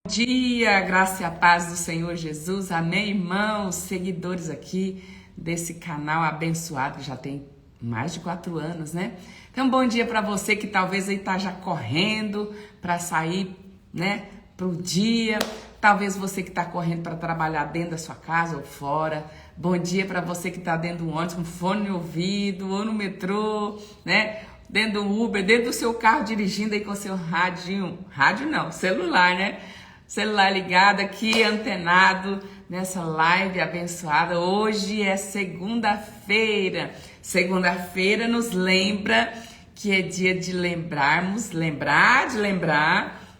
Bom dia, graça e a paz do Senhor Jesus, amém, irmãos, seguidores aqui desse canal abençoado, que já tem mais de 4 anos, né? Então, bom dia para você que talvez aí tá já correndo para sair, né, pro dia, talvez você que tá correndo para trabalhar dentro da sua casa ou fora. Bom dia para você que tá dentro do ônibus com fone no ouvido ou no metrô, né? Dentro do Uber, dentro do seu carro dirigindo aí com seu rádio não, celular, né? Celular ligado aqui, antenado nessa live abençoada. Hoje é segunda-feira. Segunda-feira nos lembra que é dia de lembrar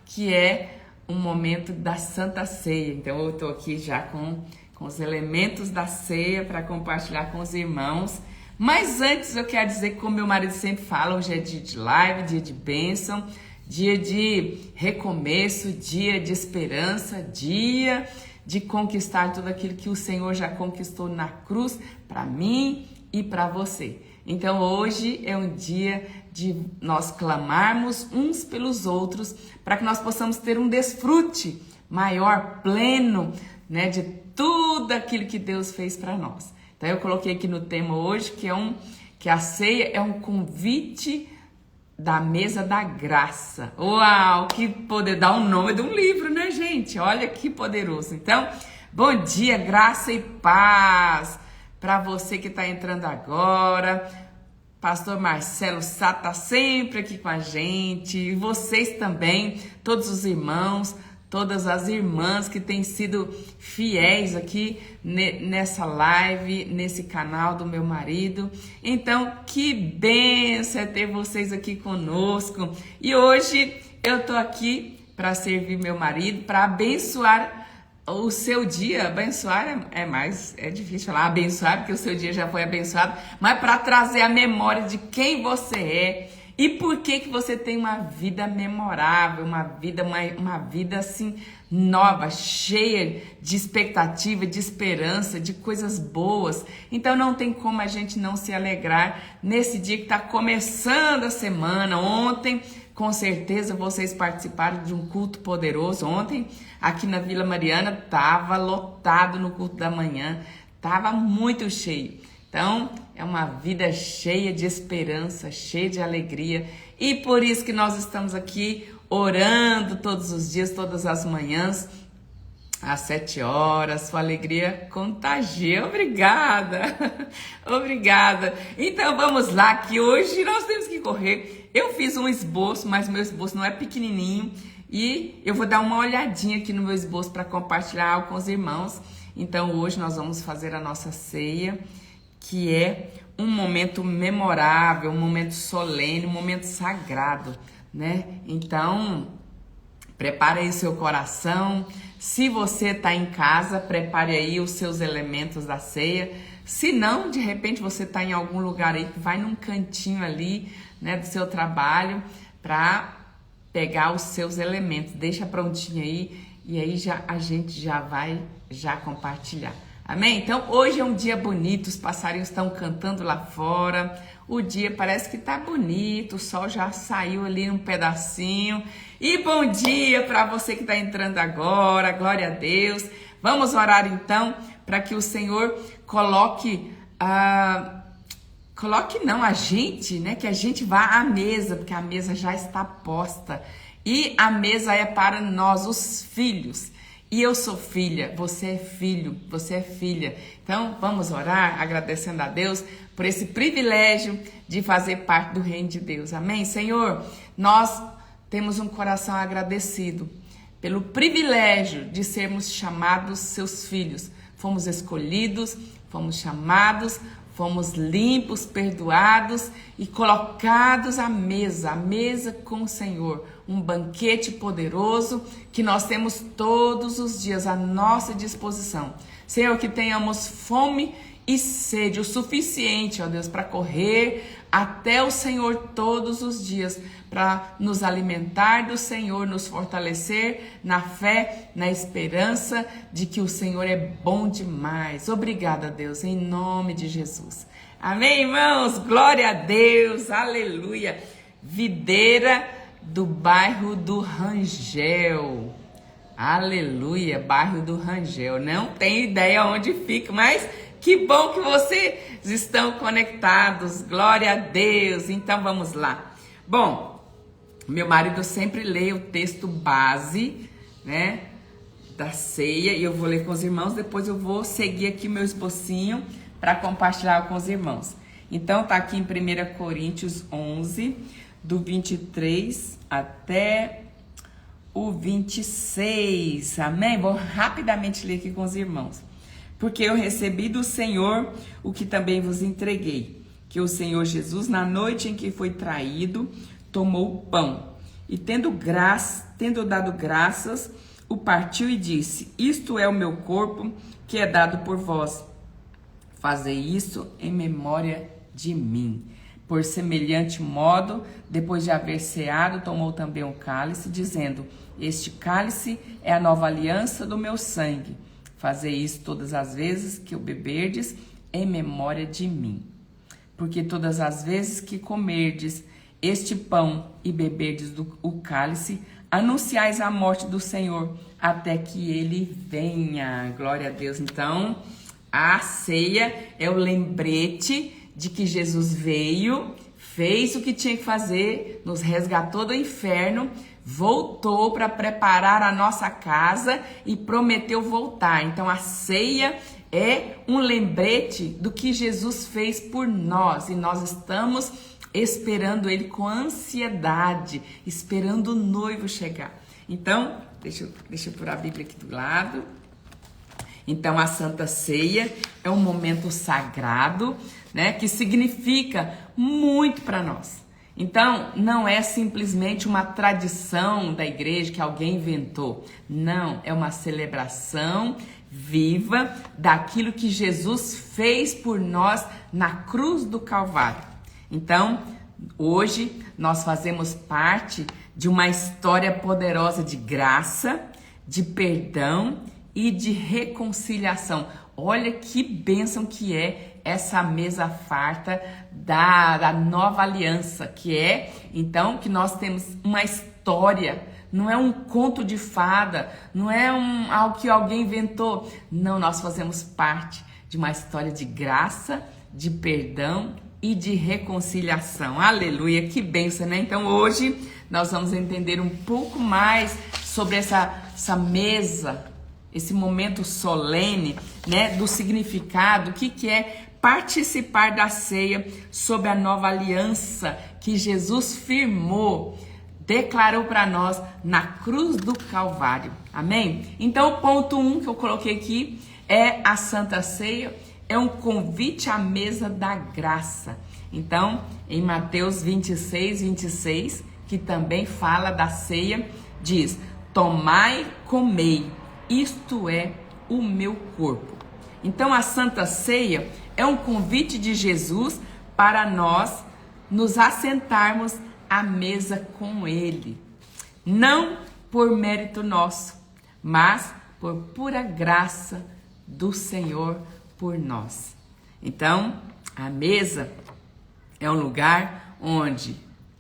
que é um momento da Santa Ceia. Então eu tô aqui já com os elementos da ceia para compartilhar com os irmãos. Mas antes eu quero dizer que, como meu marido sempre fala, hoje é dia de live, dia de bênção, dia de recomeço, dia de esperança, dia de conquistar tudo aquilo que o Senhor já conquistou na cruz para mim e para você. Então hoje é um dia de nós clamarmos uns pelos outros para que nós possamos ter um desfrute maior, pleno, né, de tudo aquilo que Deus fez para nós. Então eu coloquei aqui no tema hoje que a ceia é um convite da mesa da graça. Uau, que poder, dar um nome de um livro, né, gente? Olha que poderoso. Então, bom dia, graça e paz para você que está entrando agora. Pastor Marcelo Sá está sempre aqui com a gente, e vocês também, todos os irmãos, todas as irmãs que têm sido fiéis aqui nessa live, nesse canal do meu marido. Então, que bênção é ter vocês aqui conosco. E hoje eu tô aqui para servir meu marido, para abençoar o seu dia. Abençoar é difícil falar abençoar, porque o seu dia já foi abençoado, mas para trazer a memória de quem você é. E por que você tem uma vida memorável, uma vida assim nova, cheia de expectativa, de esperança, de coisas boas. Então não tem como a gente não se alegrar nesse dia que está começando a semana. Ontem, com certeza, vocês participaram de um culto poderoso. Ontem, aqui na Vila Mariana, estava lotado no culto da manhã, estava muito cheio. Então, é uma vida cheia de esperança, cheia de alegria. E por isso que nós estamos aqui orando todos os dias, todas as manhãs, às 7 horas. Sua alegria contagia. Obrigada. Obrigada. Então, vamos lá, que hoje nós temos que correr. Eu fiz um esboço, mas meu esboço não é pequenininho. E eu vou dar uma olhadinha aqui no meu esboço para compartilhar algo com os irmãos. Então, hoje nós vamos fazer a nossa ceia, que é um momento memorável, um momento solene, um momento sagrado, né? Então, prepare aí o seu coração. Se você está em casa, prepare aí os seus elementos da ceia. Se não, de repente você está em algum lugar aí, vai num cantinho ali, né, do seu trabalho, para pegar os seus elementos. Deixa prontinho aí e aí a gente já vai compartilhar. Amém? Então, hoje é um dia bonito, os passarinhos estão cantando lá fora, o dia parece que tá bonito, o sol já saiu ali um pedacinho. E bom dia para você que está entrando agora, glória a Deus. Vamos orar então para que o Senhor coloque a gente, né? Que a gente vá à mesa, porque a mesa já está posta. E a mesa é para nós, os filhos. E eu sou filha, você é filho, você é filha. Então, vamos orar agradecendo a Deus por esse privilégio de fazer parte do reino de Deus. Amém? Senhor, nós temos um coração agradecido pelo privilégio de sermos chamados seus filhos. Fomos escolhidos, fomos chamados, fomos limpos, perdoados e colocados à mesa com o Senhor. Um banquete poderoso que nós temos todos os dias à nossa disposição. Senhor, que tenhamos fome e sede o suficiente, ó Deus, para correr até o Senhor todos os dias, para nos alimentar do Senhor, nos fortalecer na fé, na esperança de que o Senhor é bom demais. Obrigada, Deus, em nome de Jesus. Amém, irmãos? Glória a Deus, aleluia. Videira do bairro do Rangel. Aleluia, bairro do Rangel. Não tenho ideia onde fica, mas que bom que vocês estão conectados. Glória a Deus. Então vamos lá. Bom, meu marido sempre lê o texto base, né, da ceia, e eu vou ler com os irmãos. Depois eu vou seguir aqui meu esbocinho para compartilhar com os irmãos. Então tá aqui em 1 Coríntios 11, do 23 até o 26, amém? Vou rapidamente ler aqui com os irmãos. Porque eu recebi do Senhor o que também vos entreguei, que o Senhor Jesus, na noite em que foi traído, tomou o pão, e tendo dado graças, o partiu e disse: isto é o meu corpo, que é dado por vós. Fazei isso em memória de mim. Por semelhante modo, depois de haver ceado, tomou também um cálice, dizendo: este cálice é a nova aliança do meu sangue. Fazei isso todas as vezes que o beberdes, em memória de mim. Porque todas as vezes que comerdes este pão e beberdes o cálice, anunciais a morte do Senhor, até que ele venha. Glória a Deus. Então, a ceia é o lembrete de que Jesus veio, fez o que tinha que fazer, nos resgatou do inferno, voltou para preparar a nossa casa e prometeu voltar. Então a ceia é um lembrete do que Jesus fez por nós, e nós estamos esperando ele com ansiedade, esperando o noivo chegar. Então, deixa eu pôr a Bíblia aqui do lado. Então, a Santa Ceia é um momento sagrado, né, que significa muito para nós. Então, não é simplesmente uma tradição da igreja que alguém inventou. Não, é uma celebração viva daquilo que Jesus fez por nós na cruz do Calvário. Então, hoje nós fazemos parte de uma história poderosa de graça, de perdão e de reconciliação. Olha que bênção que é essa mesa farta da nova aliança, que é, então, que nós temos uma história, não é um conto de fada, não é algo que alguém inventou. Não, nós fazemos parte de uma história de graça, de perdão e de reconciliação. Aleluia, que bênção, né? Então, hoje nós vamos entender um pouco mais sobre essa mesa, esse momento solene, né, do significado, o que é participar da ceia sob a nova aliança que Jesus firmou, declarou para nós na cruz do Calvário. Amém? Então, o ponto 1 que eu coloquei aqui é a Santa Ceia, é um convite à mesa da graça. Então, em Mateus 26, 26, que também fala da ceia, diz: tomai, comei, isto é o meu corpo. Então, a Santa Ceia é um convite de Jesus para nós nos assentarmos à mesa com Ele. Não por mérito nosso, mas por pura graça do Senhor por nós. Então, a mesa é um lugar onde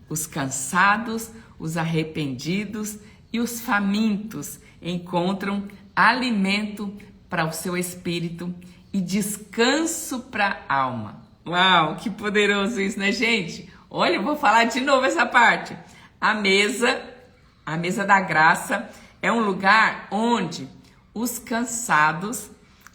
os cansados, os arrependidos e os famintos encontram alimento para o seu espírito e descanso para a alma. Uau, que poderoso isso, né, gente? Olha, eu vou falar de novo essa parte. A mesa da graça é um lugar onde os cansados,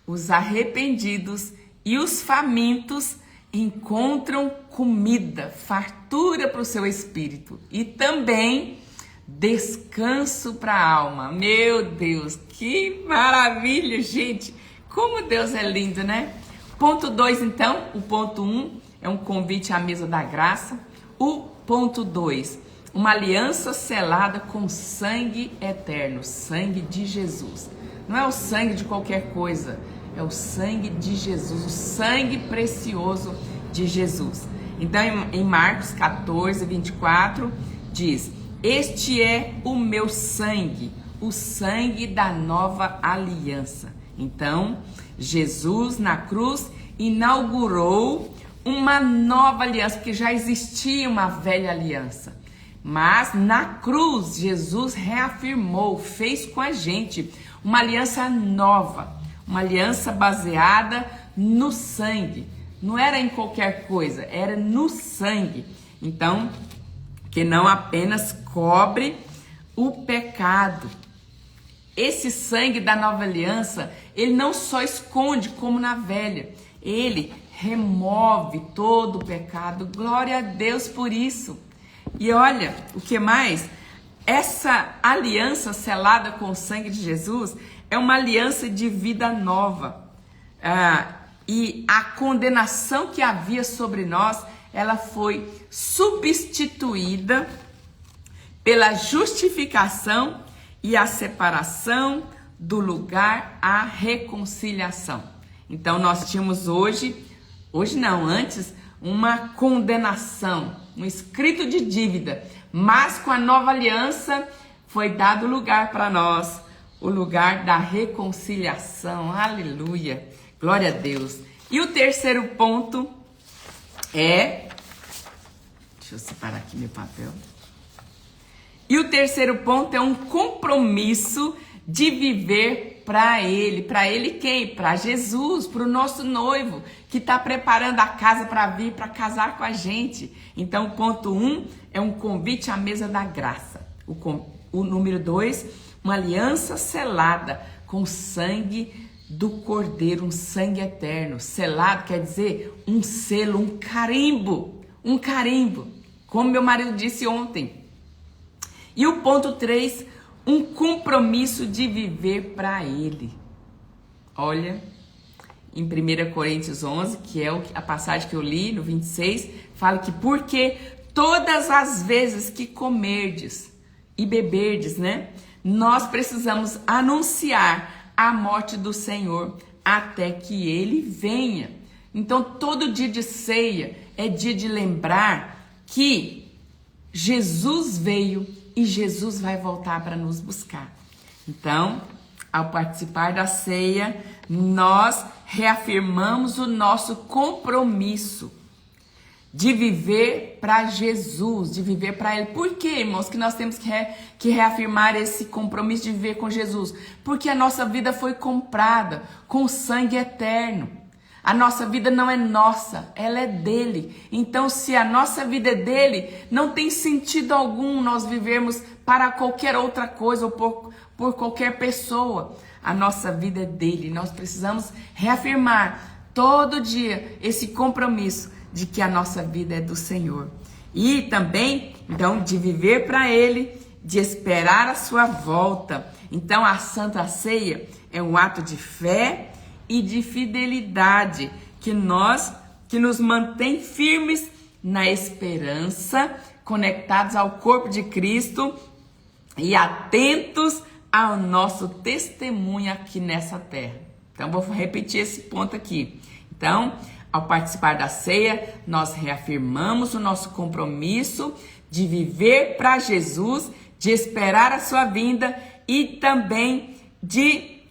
os arrependidos e os famintos encontram comida, fartura para o seu espírito e também descanso para a alma. Meu Deus, que maravilha, gente! Como Deus é lindo, né? Ponto 2, então. O ponto 1 é um convite à mesa da graça. O ponto 2, uma aliança selada com sangue eterno, sangue de Jesus. Não é o sangue de qualquer coisa, é o sangue de Jesus, o sangue precioso de Jesus. Então, em Marcos 14, 24, diz: este é o meu sangue, o sangue da nova aliança. Então, Jesus na cruz inaugurou uma nova aliança, porque já existia uma velha aliança. Mas na cruz, Jesus reafirmou, fez com a gente uma aliança nova, uma aliança baseada no sangue. Não era em qualquer coisa, era no sangue. Então, que não apenas cobre o pecado. Esse sangue da nova aliança, ele não só esconde como na velha, ele remove todo o pecado. Glória a Deus por isso. E olha, o que mais? Essa aliança selada com o sangue de Jesus é uma aliança de vida nova. E a condenação que havia sobre nós, ela foi substituída pela justificação e a separação do lugar à reconciliação. Então nós tínhamos antes, uma condenação, um escrito de dívida, mas com a nova aliança foi dado lugar para nós, o lugar da reconciliação. Aleluia, glória a Deus. E o terceiro ponto é, deixa eu separar aqui meu papel. E o terceiro ponto é um compromisso de viver para Ele. Para Ele quem? Para Jesus, para o nosso noivo, que está preparando a casa para vir, para casar com a gente. Então, o ponto 1 é um convite à mesa da graça. O número 2, uma aliança selada com o sangue do Cordeiro, um sangue eterno. Selado quer dizer um selo, um carimbo. Um carimbo, como meu marido disse ontem. E o ponto 3, um compromisso de viver para Ele. Olha, em 1 Coríntios 11, que é a passagem que eu li, no 26, fala que porque todas as vezes que comerdes e beberdes, nós precisamos anunciar a morte do Senhor até que Ele venha. Então, todo dia de ceia é dia de lembrar que Jesus veio e Jesus vai voltar para nos buscar. Então, ao participar da ceia, nós reafirmamos o nosso compromisso de viver para Jesus, de viver para Ele. Por quê, irmãos, que nós temos que reafirmar esse compromisso de viver com Jesus? Porque a nossa vida foi comprada com sangue eterno. A nossa vida não é nossa, ela é dele. Então, se a nossa vida é dele, não tem sentido algum nós vivermos para qualquer outra coisa ou por qualquer pessoa. A nossa vida é dele. Nós precisamos reafirmar todo dia esse compromisso de que a nossa vida é do Senhor. E também, então, de viver para Ele, de esperar a sua volta. Então, a Santa Ceia é um ato de fé e de fidelidade que nos mantém firmes na esperança, conectados ao corpo de Cristo e atentos ao nosso testemunho aqui nessa terra. Então, vou repetir esse ponto aqui. Então, ao participar da ceia, nós reafirmamos o nosso compromisso de viver para Jesus, de esperar a sua vinda e também de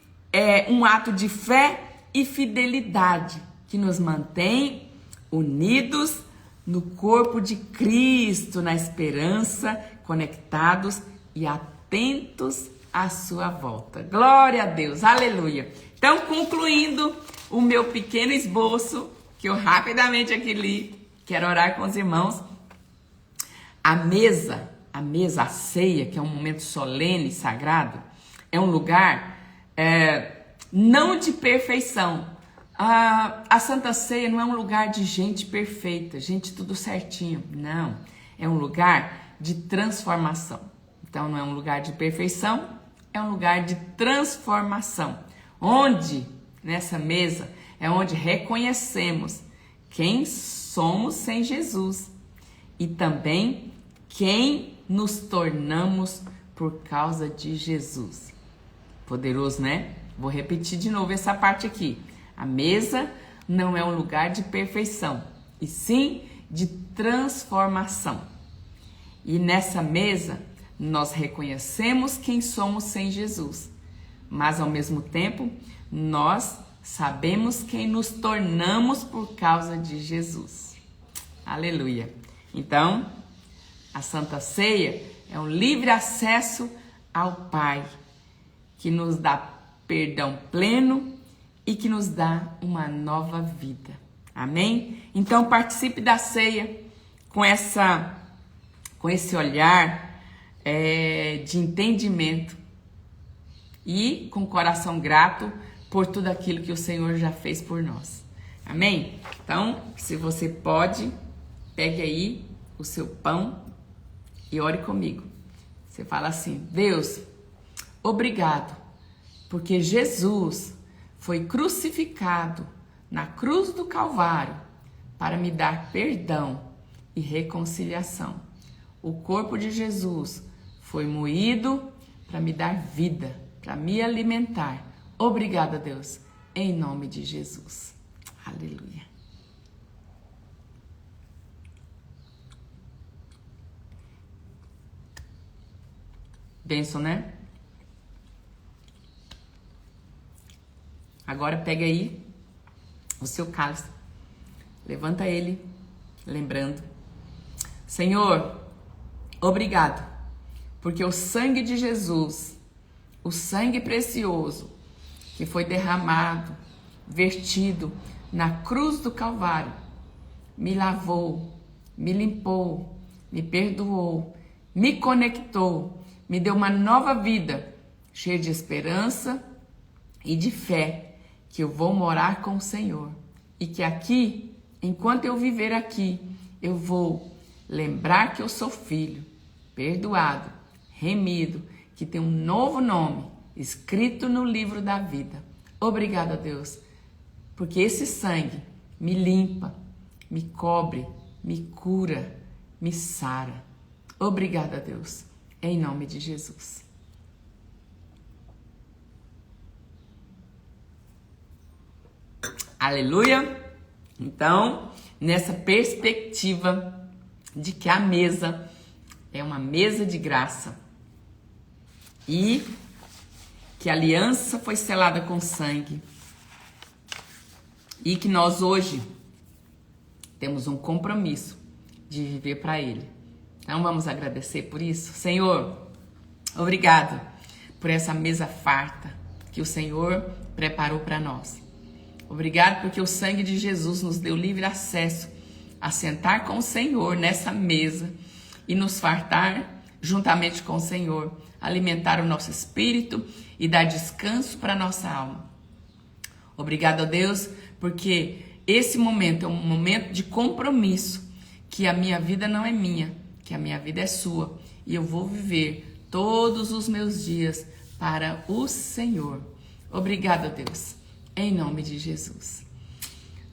um ato de fé e fidelidade que nos mantém unidos no corpo de Cristo, na esperança, conectados e atentos à sua volta. Glória a Deus, aleluia. Então, concluindo o meu pequeno esboço, que eu rapidamente aqui li, quero orar com os irmãos. A ceia, que é um momento solene e sagrado, é um lugar não de perfeição. A Santa Ceia não é um lugar de gente perfeita, gente tudo certinho. Não, é um lugar de transformação. Então não é um lugar de perfeição, é um lugar de transformação. Onde, nessa mesa, é onde reconhecemos quem somos sem Jesus e também quem nos tornamos por causa de Jesus. Poderoso, né? Vou repetir de novo essa parte aqui. A mesa não é um lugar de perfeição, e sim de transformação. E nessa mesa, nós reconhecemos quem somos sem Jesus, mas ao mesmo tempo, nós sabemos quem nos tornamos por causa de Jesus. Aleluia. Então, A Santa Ceia é um livre acesso ao Pai, que nos dá perdão pleno e que nos dá uma nova vida. Amém? Então participe da ceia com esse olhar de entendimento e com coração grato por tudo aquilo que o Senhor já fez por nós. Amém? Então, se você pode, pegue aí o seu pão e ore comigo. Você fala assim: Deus, obrigado, porque Jesus foi crucificado na cruz do Calvário para me dar perdão e reconciliação. O corpo de Jesus foi moído para me dar vida, para me alimentar. Obrigada, Deus, em nome de Jesus. Aleluia. Bênção, né? Agora pega aí o seu cálice. Levanta ele, lembrando: Senhor, obrigado, porque o sangue de Jesus, o sangue precioso que foi derramado, vertido na cruz do Calvário, me lavou, me limpou, me perdoou, me conectou, me deu uma nova vida, cheia de esperança e de fé, que eu vou morar com o Senhor. E que aqui, enquanto eu viver aqui, eu vou lembrar que eu sou filho, perdoado, remido, que tem um novo nome escrito no livro da vida. Obrigada, Deus, porque esse sangue me limpa, me cobre, me cura, me sara. Obrigada, Deus, em nome de Jesus. Aleluia! Então, nessa perspectiva de que a mesa é uma mesa de graça e que a aliança foi selada com sangue e que nós hoje temos um compromisso de viver para Ele. Então vamos agradecer por isso. Senhor, obrigado por essa mesa farta que o Senhor preparou para nós. Obrigado porque o sangue de Jesus nos deu livre acesso a sentar com o Senhor nessa mesa e nos fartar juntamente com o Senhor, alimentar o nosso espírito e dar descanso para a nossa alma. Obrigado a Deus, porque esse momento é um momento de compromisso, que a minha vida não é minha, que a minha vida é sua, e eu vou viver todos os meus dias para o Senhor. Obrigado a Deus, em nome de Jesus.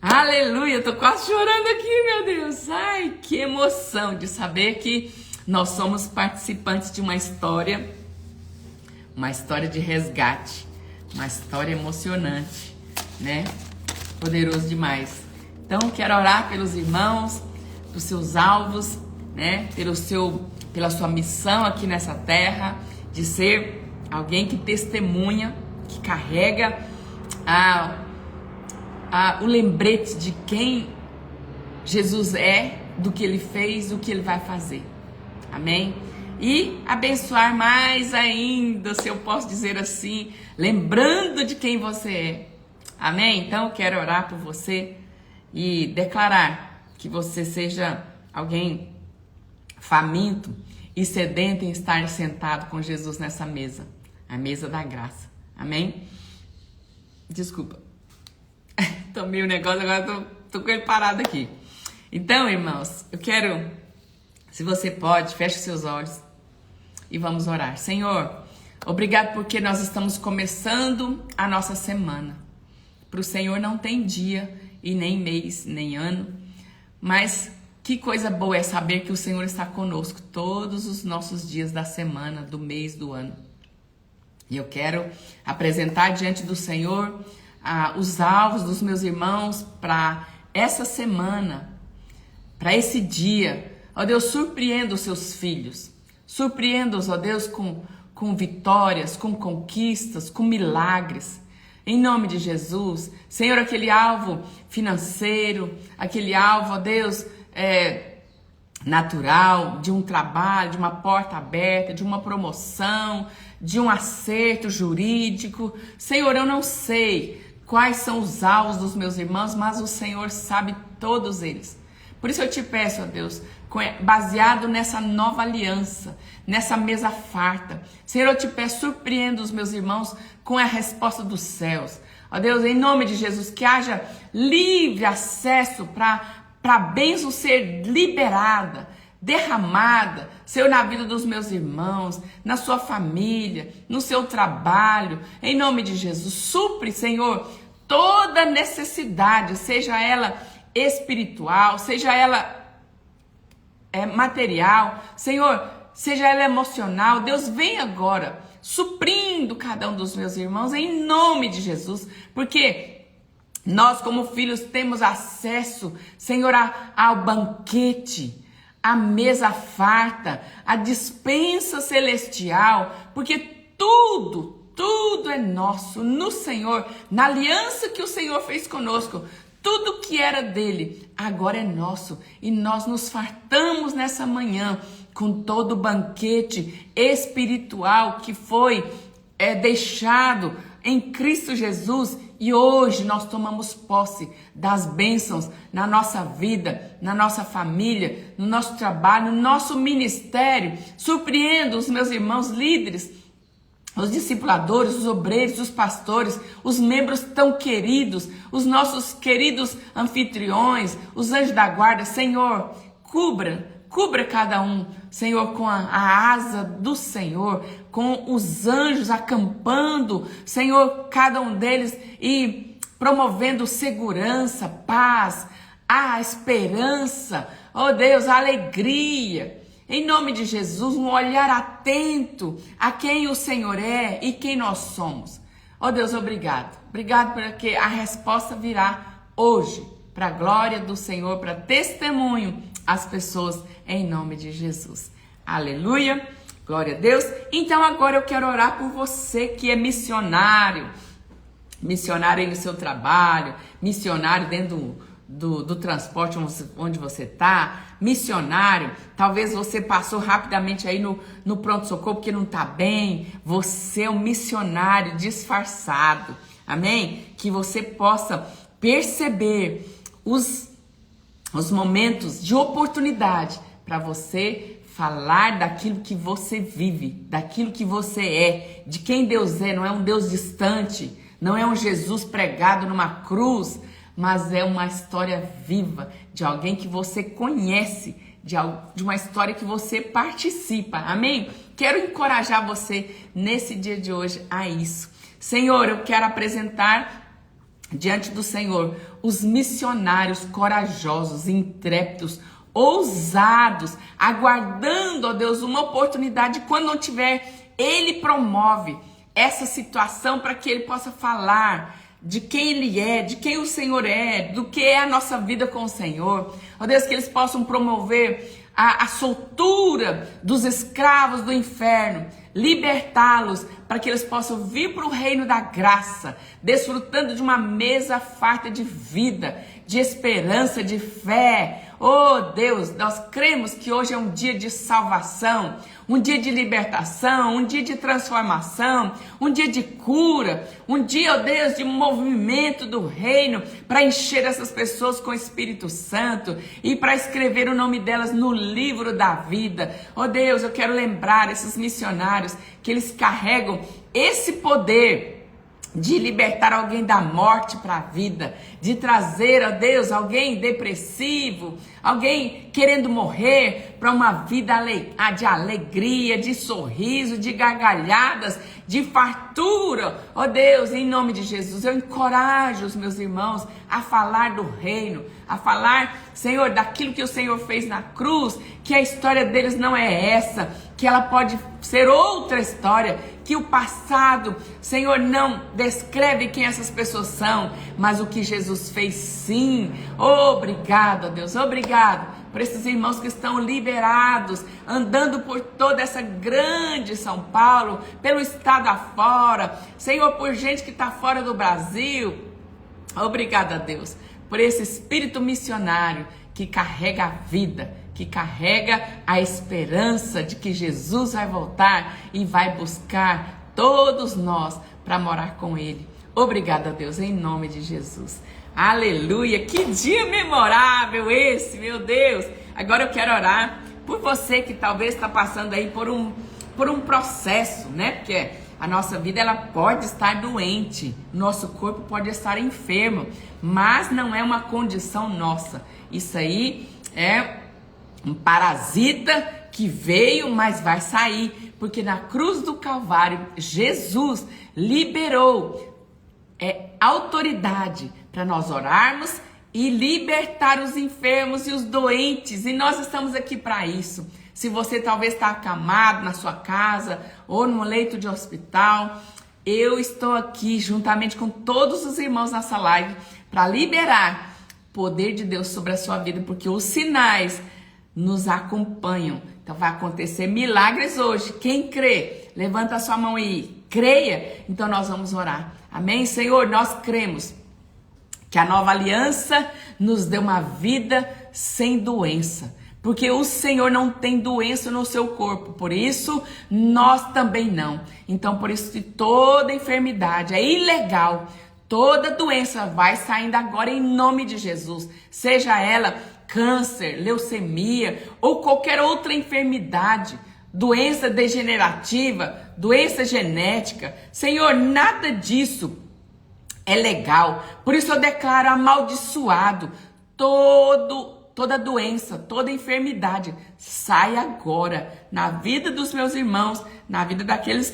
Aleluia, eu tô quase chorando aqui, meu Deus. Ai, que emoção de saber que nós somos participantes de uma história de resgate, uma história emocionante, né? Poderoso demais. Então, quero orar pelos irmãos, pelos seus alvos, né? Pela sua missão aqui nessa terra, de ser alguém que testemunha, que carrega o lembrete de quem Jesus é, do que Ele fez, do que Ele vai fazer. Amém? E abençoar mais ainda, se eu posso dizer assim, lembrando de quem você é. Amém? Então eu quero orar por você e declarar que você seja alguém faminto e sedento em estar sentado com Jesus nessa mesa, a mesa da graça. Amém? Desculpa. Tomei o negócio, agora tô com ele parado aqui. Então, irmãos, eu quero, se você pode, feche seus olhos e vamos orar. Senhor, obrigado porque nós estamos começando a nossa semana. Para o Senhor não tem dia e nem mês, nem ano, mas que coisa boa é saber que o Senhor está conosco todos os nossos dias da semana, do mês, do ano. E eu quero apresentar diante do Senhor os alvos dos meus irmãos para essa semana, para esse dia. Ó Deus, surpreenda os seus filhos. Surpreenda-os, ó Deus, com vitórias, com conquistas, com milagres. Em nome de Jesus. Senhor, aquele alvo financeiro, aquele alvo, ó Deus, natural, de um trabalho, de uma porta aberta, de uma promoção, de um acerto jurídico. Senhor, eu não sei quais são os alvos dos meus irmãos, mas o Senhor sabe todos eles. Por isso eu te peço, ó Deus, baseado nessa nova aliança, nessa mesa farta, Senhor, eu te peço, surpreenda os meus irmãos com a resposta dos céus. Ó Deus, em nome de Jesus, que haja livre acesso para a bênção ser liberada, derramada, Senhor, na vida dos meus irmãos, na sua família, no seu trabalho, em nome de Jesus. Supre, Senhor, toda necessidade, seja ela espiritual, seja ela material, Senhor, seja ela emocional. Deus, vem agora, suprindo cada um dos meus irmãos, em nome de Jesus, porque nós, como filhos, temos acesso, Senhor, ao banquete, à mesa farta, à dispensa celestial, porque tudo é nosso no Senhor, na aliança que o Senhor fez conosco. Tudo que era dele agora é nosso, e nós nos fartamos nessa manhã com todo o banquete espiritual que foi deixado em Cristo Jesus. E hoje nós tomamos posse das bênçãos na nossa vida, na nossa família, no nosso trabalho, no nosso ministério. Surpreendo os meus irmãos líderes, os discipuladores, os obreiros, os pastores, os membros tão queridos, os nossos queridos anfitriões, os anjos da guarda. Senhor, cubra cada um, Senhor, com a asa do Senhor, com os anjos acampando, Senhor, cada um deles, e promovendo segurança, paz, a esperança, oh Deus, a alegria. Em nome de Jesus, um olhar atento a quem o Senhor é e quem nós somos. Oh Deus, obrigado. Obrigado porque a resposta virá hoje, para a glória do Senhor, para testemunho às pessoas, em nome de Jesus. Aleluia, glória a Deus. Então agora eu quero orar por você que é missionário aí no seu trabalho, missionário dentro do transporte onde você está, missionário, talvez você passou rapidamente aí no pronto-socorro porque não está bem. Você é um missionário disfarçado, amém? Que você possa perceber os momentos de oportunidade para você falar daquilo que você vive, daquilo que você é, de quem Deus é. Não é um Deus distante, não é um Jesus pregado numa cruz, mas é uma história viva de alguém que você conhece, de uma história que você participa, amém? Quero encorajar você nesse dia de hoje a isso. Senhor, eu quero apresentar diante do Senhor os missionários corajosos, intrépidos, ousados, aguardando, ó Deus, uma oportunidade. Quando não tiver, Ele promove essa situação para que Ele possa falar de quem Ele é, de quem o Senhor é, do que é a nossa vida com o Senhor. Ó Deus, que eles possam promover a soltura dos escravos do inferno, libertá-los para que eles possam vir para o reino da graça, desfrutando de uma mesa farta de vida, de esperança, de fé. Oh Deus, nós cremos que hoje é um dia de salvação, um dia de libertação, um dia de transformação, um dia de cura, um dia, oh Deus, de movimento do reino para encher essas pessoas com o Espírito Santo e para escrever o nome delas no livro da vida. Oh Deus, eu quero lembrar esses missionários que eles carregam esse poder de libertar alguém da morte para a vida, de trazer, ó Deus, alguém depressivo, alguém querendo morrer para uma vida de alegria, de sorriso, de gargalhadas, de fartura. Ó Deus, em nome de Jesus, eu encorajo os meus irmãos a falar do reino, a falar, Senhor, daquilo que o Senhor fez na cruz, que a história deles não é essa, que ela pode ser outra história, que o passado, Senhor, não descreve quem essas pessoas são, mas o que Jesus fez sim. Obrigado, Deus, obrigado por esses irmãos que estão liberados, andando por toda essa grande São Paulo, pelo estado afora, Senhor, por gente que está fora do Brasil. Obrigado a Deus por esse espírito missionário que carrega a vida, que carrega a esperança de que Jesus vai voltar e vai buscar todos nós para morar com Ele. Obrigada, Deus, em nome de Jesus. Aleluia! Que dia memorável esse, meu Deus! Agora eu quero orar por você que talvez está passando aí por um processo, né? Porque a nossa vida, ela pode estar doente, nosso corpo pode estar enfermo, mas não é uma condição nossa. Isso aí é um parasita que veio, mas vai sair, porque na cruz do Calvário, Jesus liberou autoridade para nós orarmos e libertar os enfermos e os doentes, e nós estamos aqui para isso. Se você talvez está acamado na sua casa ou no leito de hospital, eu estou aqui juntamente com todos os irmãos nessa live para liberar o poder de Deus sobre a sua vida, porque os sinais nos acompanham. Então vai acontecer milagres hoje. Quem crê, levanta a sua mão aí, creia. Então nós vamos orar. Amém? Senhor, nós cremos que a nova aliança nos deu uma vida sem doença, porque o Senhor não tem doença no seu corpo, por isso nós também não. Então, por isso que toda enfermidade é ilegal, toda doença vai saindo agora em nome de Jesus, seja ela câncer, leucemia ou qualquer outra enfermidade, doença degenerativa, doença genética. Senhor, nada disso é legal. Por isso eu declaro amaldiçoado toda doença, toda enfermidade. Sai agora na vida dos meus irmãos, na vida daqueles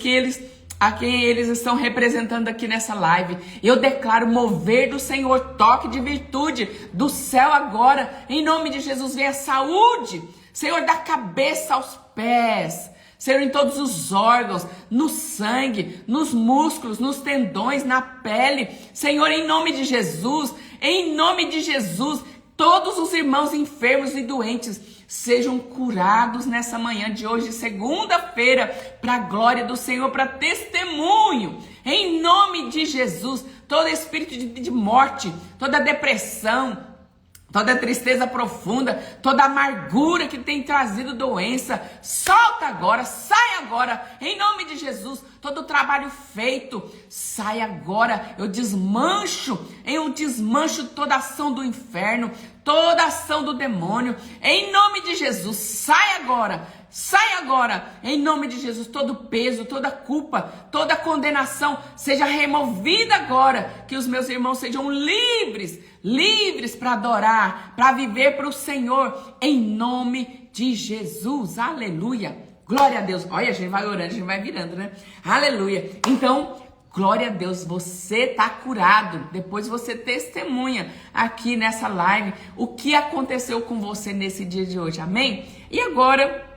a quem eles estão representando aqui nessa live. Eu declaro mover do Senhor, toque de virtude do céu agora. Em nome de Jesus, venha saúde, Senhor, da cabeça aos pés. Senhor, em todos os órgãos, no sangue, nos músculos, nos tendões, na pele. Senhor, em nome de Jesus, todos os irmãos enfermos e doentes sejam curados nessa manhã de hoje, segunda-feira, para a glória do Senhor, para testemunho. Em nome de Jesus, todo espírito de morte, toda depressão, toda tristeza profunda, toda amargura que tem trazido doença, solta agora, sai agora, em nome de Jesus. Todo trabalho feito, sai agora. Eu desmancho toda ação do inferno, toda ação do demônio, em nome de Jesus. Sai agora, em nome de Jesus. Todo peso, toda culpa, toda condenação seja removida agora, que os meus irmãos sejam livres para adorar, para viver para o Senhor, em nome de Jesus. Aleluia. Glória a Deus. Olha, a gente vai orando, a gente vai virando, né? Aleluia. Então, glória a Deus, você está curado. Depois você testemunha aqui nessa live o que aconteceu com você nesse dia de hoje. Amém? E agora,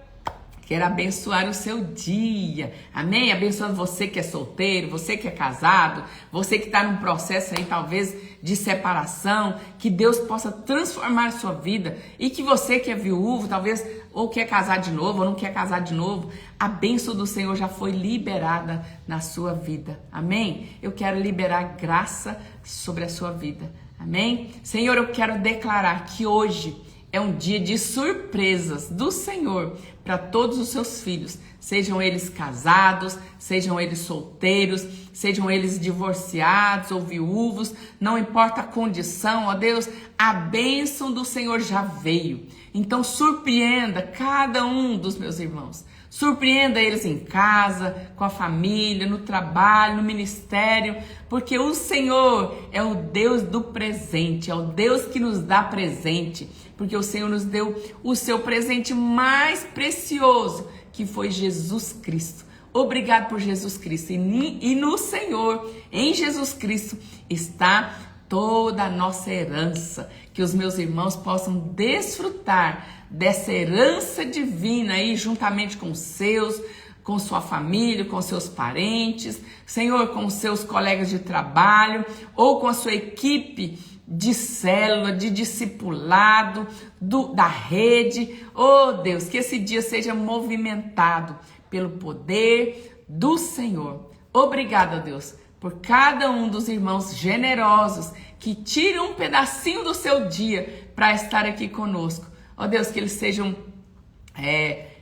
quero abençoar o seu dia, amém? Abençoando você que é solteiro, você que é casado, você que está num processo aí talvez de separação, que Deus possa transformar a sua vida, e que você que é viúvo, talvez ou quer casar de novo ou não quer casar de novo, a bênção do Senhor já foi liberada na sua vida, amém? Eu quero liberar graça sobre a sua vida, amém? Senhor, eu quero declarar que hoje é um dia de surpresas do Senhor para todos os seus filhos, sejam eles casados, sejam eles solteiros, sejam eles divorciados ou viúvos, não importa a condição, ó Deus, a bênção do Senhor já veio. Então surpreenda cada um dos meus irmãos, surpreenda eles em casa, com a família, no trabalho, no ministério, porque o Senhor é o Deus do presente, é o Deus que nos dá presente, porque o Senhor nos deu o seu presente mais precioso, que foi Jesus Cristo. Obrigado por Jesus Cristo. E no Senhor, em Jesus Cristo, está toda a nossa herança. Que os meus irmãos possam desfrutar dessa herança divina aí, juntamente com os seus, com sua família, com seus parentes, Senhor, com os seus colegas de trabalho, ou com a sua equipe de célula, de discipulado, da rede. Oh Deus, que esse dia seja movimentado pelo poder do Senhor. Obrigada, Deus, por cada um dos irmãos generosos que tiram um pedacinho do seu dia para estar aqui conosco. Ó Deus, que eles sejam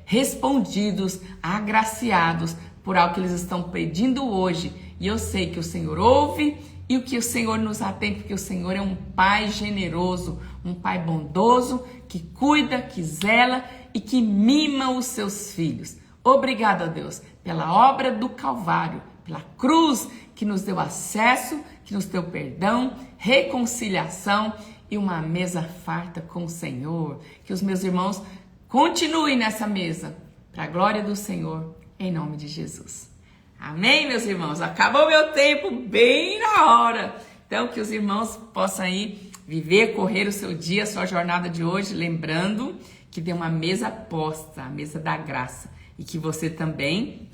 respondidos, agraciados por algo que eles estão pedindo hoje. E eu sei que o Senhor ouve e o que o Senhor nos atende, porque o Senhor é um Pai generoso, um Pai bondoso, que cuida, que zela e que mima os seus filhos. Obrigado, a Deus, pela obra do Calvário, pela cruz que nos deu acesso, que nos deu perdão, reconciliação e uma mesa farta com o Senhor. Que os meus irmãos continuem nessa mesa, para a glória do Senhor, em nome de Jesus. Amém, meus irmãos? Acabou meu tempo bem na hora. Então, que os irmãos possam aí viver, correr o seu dia, a sua jornada de hoje, lembrando que tem uma mesa posta, a mesa da graça. E que você também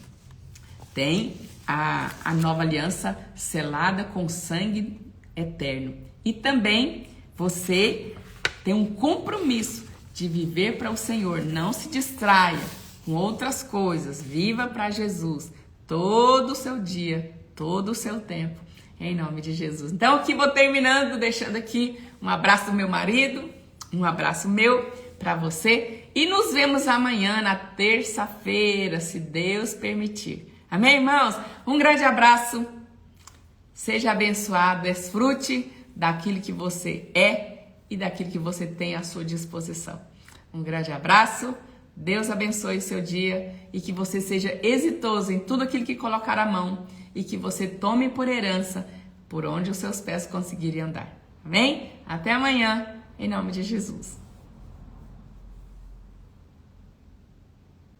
tem a nova aliança selada com sangue eterno. E também você tem um compromisso de viver para o Senhor. Não se distraia com outras coisas. Viva para Jesus todo o seu dia, todo o seu tempo, em nome de Jesus. Então aqui vou terminando, deixando aqui um abraço do meu marido, um abraço meu para você e nos vemos amanhã na terça-feira, se Deus permitir. Amém, irmãos? Um grande abraço, seja abençoado, desfrute daquilo que você é e daquilo que você tem à sua disposição. Um grande abraço, Deus abençoe o seu dia e que você seja exitoso em tudo aquilo que colocar a mão e que você tome por herança por onde os seus pés conseguirem andar. Amém? Até amanhã, em nome de Jesus.